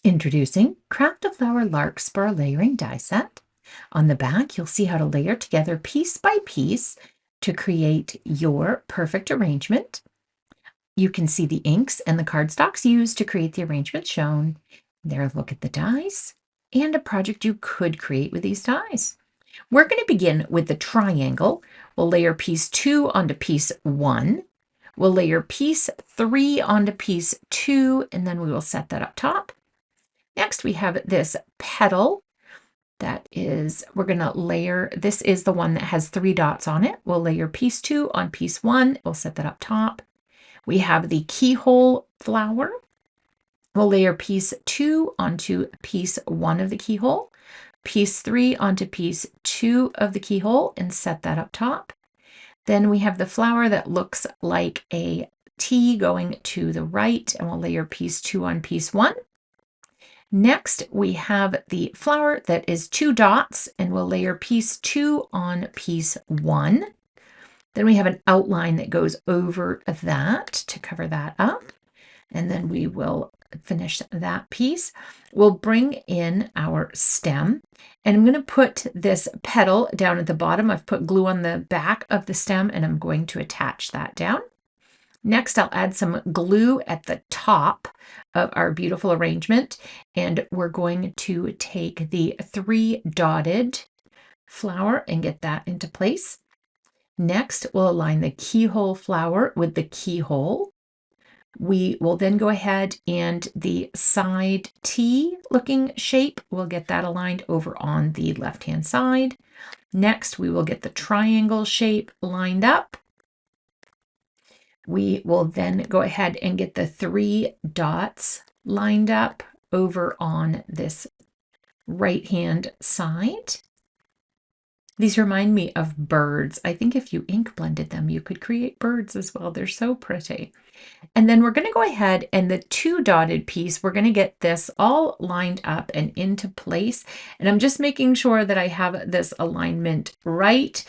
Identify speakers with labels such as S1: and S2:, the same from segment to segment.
S1: Introducing Craft a Flower Larkspur Layering Die Set. On the back, you'll see how to layer together piece by piece to create your perfect arrangement. You can see the inks and the cardstocks used to create the arrangement shown. There, a look at the dies and a project you could create with these dies. We're going to begin with the triangle. We'll layer piece 2 onto piece 1. We'll layer piece 3 onto piece 2, and then we will set that up top. Next, we have this petal that is, we're going to layer, this is the one that has 3 dots on it. We'll layer piece 2 on piece 1. We'll set that up top. We have the keyhole flower. We'll layer piece 2 onto piece 1 of the keyhole, piece 3 onto piece 2 of the keyhole, and set that up top. Then we have the flower that looks like a T going to the right, and we'll layer piece 2 on piece 1. Next, we have the flower that is 2 dots, and we'll layer piece 2 on piece 1. Then we have an outline that goes over that to cover that up, and then we will finish that piece. We'll bring in our stem, and I'm going to put this petal down at the bottom. I've put glue on the back of the stem, and I'm going to attach that down. Next, I'll add some glue at the top of our beautiful arrangement, and we're going to take the 3 dotted flower and get that into place. Next, we'll align the keyhole flower with the keyhole. We will then go ahead and the side T looking shape, we'll get that aligned over on the left-hand side. Next, we will get the triangle shape lined up. We will then go ahead and get the 3 dots lined up over on this right-hand side. These remind me of birds. I think if you ink blended them, you could create birds as well. They're so pretty. And then we're going to go ahead and the 2 dotted piece, we're going to get this all lined up and into place. And I'm just making sure that I have this alignment right.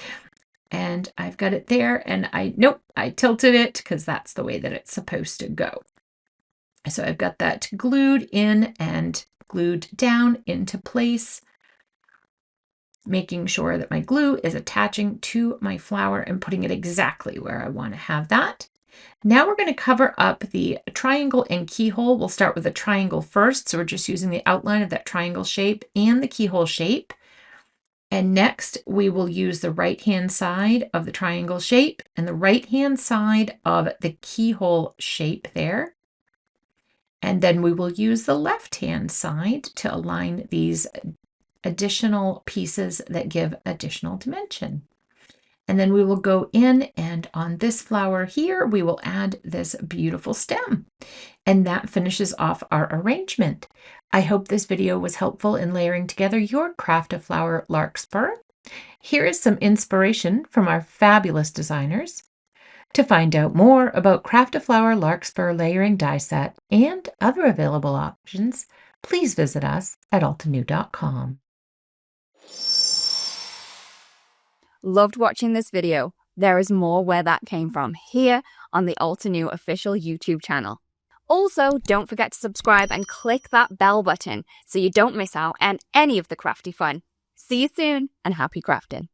S1: And I've got it there, and I tilted it because that's the way that it's supposed to go. So I've got that glued in and glued down into place, making sure that my glue is attaching to my flower and putting it exactly where I want to have that. Now we're going to cover up the triangle and keyhole. We'll start with the triangle first. So we're just using the outline of that triangle shape and the keyhole shape. And next, we will use the right-hand side of the triangle shape and the right-hand side of the keyhole shape there. And then we will use the left-hand side to align these additional pieces that give additional dimension. And then we will go in, and on this flower here, we will add this beautiful stem. And that finishes off our arrangement. I hope this video was helpful in layering together your Craft a Flower Larkspur. Here is some inspiration from our fabulous designers. To find out more about Craft a Flower Larkspur Layering Die Set and other available options, please visit us at altenew.com.
S2: Loved watching this video. There is more where that came from here on the Altenew official YouTube channel. Also, don't forget to subscribe and click that bell button so you don't miss out on any of the crafty fun. See you soon and happy crafting.